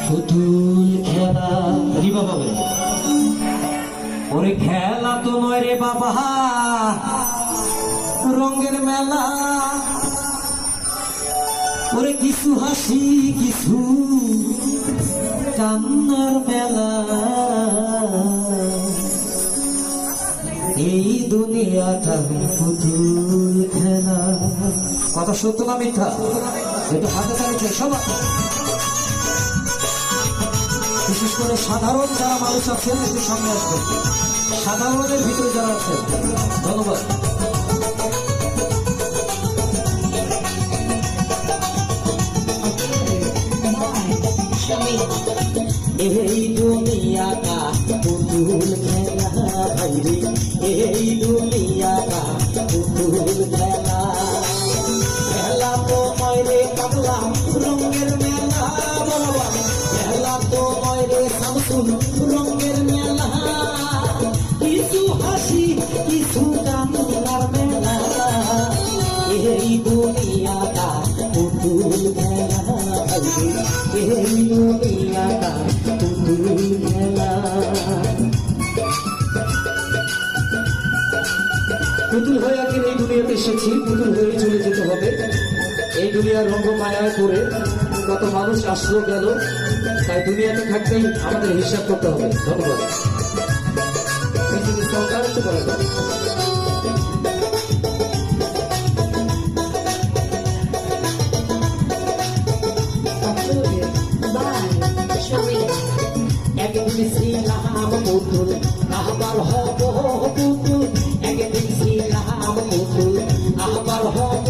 পুতুল খেলা ওরে খেলা তো নয় রে বাবা, রঙের মেলা। ওরে কিছু হাসি কিছু কান্নার মেলা। এই দুনিয়াটা পুতুল খেলা। কথা সত্য না মিথ্যা? একটু হাতে দাঁড়িয়েছে সবাই, বিশেষ করে সাধারণ যারা মানুষ আছেন একটু সামনে আসবেন। সাধারণের ভিতরে যারা আছেন, ধন্যবাদ। এই দুনিয়াটা পুতুল খেলা ভাইরে, এই দুনিয়াটা পুতুল খেলা। খেলা তো নয় রে পাগলা রঙের মেলা, বাবা খেলা তো নয় রে শামসুল রঙের মেলা। কিছু হাসি কিছু কান্নার মেলা। এই দুনিয়াটা পুতুল খেলা ভাইরে, এই দুনিয়াটা পুতুল খেলা। পুতুল হয়ে আগে এই দুনিয়াতে এসেছি, পুতুল হয়ে চলে যেতে হবে। এই দুনিয়ার রঙ্গ মায়ায় করে কত মানুষ আসলো গেল, তাই দুনিয়াতে থাকতেই আমাদের হিসাব করতে হবে। ধন্যবাদ। করা যাবে একদিন শ্রীরাম পুতুল আবার হব পুতুল, একদিন শ্রীরাম পুতুল আবার হব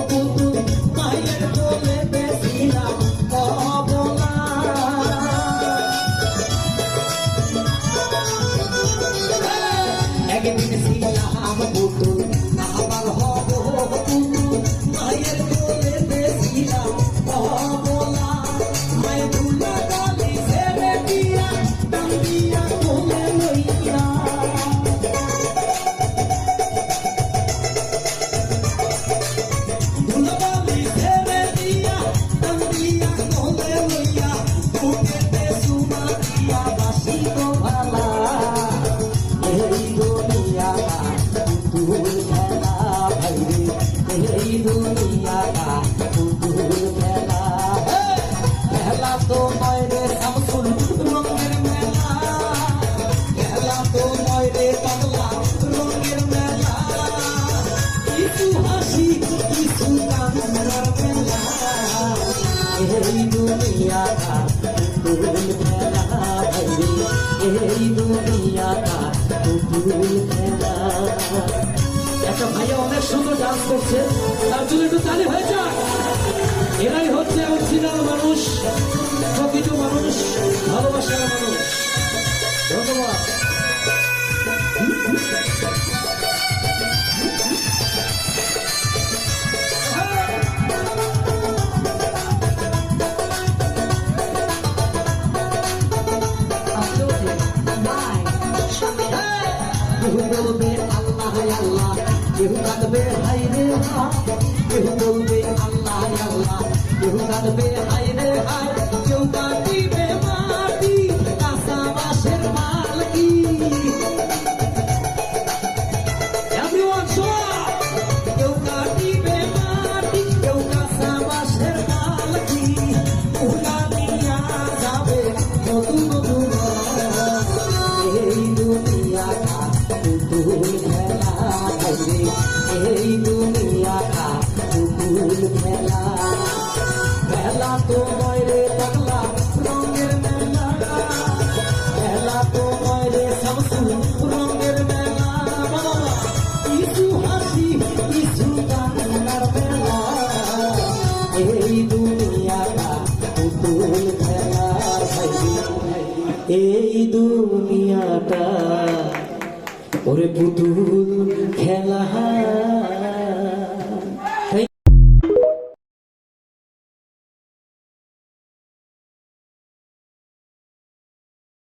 পুতুল। মায়ের বলে বেশিলাম হব না, একদিন শ্রীরাম পুতুল আবার হব পুতুল। মায়ের বলে বেশিলাম হব না, মায়ের ভুলা গালি ছেড়ে দিয়া টাঙ্গিয়া কোলে লইয়া। ভুলা গালি ছেড়ে দিয়া টাঙ্গিয়া কোলে লইয়া, বুকেতে সুমা দিয়া বাসি তো ভালা। এই দুনিয়াটা পুতুল খেলা ভাইরে, এই দুনিয়াটা পুতুল খেলা। খেলা তো নয় রে শামসুল রঙের মেলা, খেলা তো নয় রে পাগলা রঙের মেলা। কিছু হাসি কিছু কান্নার মেলা। এই দুনিয়াটা পুতুল খেলা ভাইরে, এই দুনিয়াটা পুতুল খেলা। একটা ভাইয়া অনেক সুন্দর ডান্স করছে, তার জন্য একটু তালি হয়ে যায়। এরাই হচ্ছে অরিজিনাল মানুষ, প্রকৃত মানুষ, ভালোবাসার মানুষ। ধন্যবাদ। কেউ বলবে আল্লাহ আল্লাহ, কেউ কাঁদবে হাই রে হাই। কেউ বলবে আল্লাহ আল্লাহ, কেউ কাঁদবে হাই রে হাই। কেউ কাঁদিবে মাটি কাঁচা বাঁশের মালকি। কেউ কাঁদিবে মাটি, কেউ কাঁচা বাঁশের মালকি। উলা নিয়া যাবে নতুন নতুন। এই দুনিয়াটা পুতুল খেলা ভাইরে, এই দুনিয়াটা পুতুল খেলা। খেলা তো নয় রে পাগলা রঙের মেলা, খেলা তো নয় রে শামসুল রঙের মেলা। কিছু হাসি কিছু কান্নার মেলা। এই দুনিয়াটা পুতুল খেলা ভাইরে, এই দুনিয়াটা ওরে পুতুল খেলা।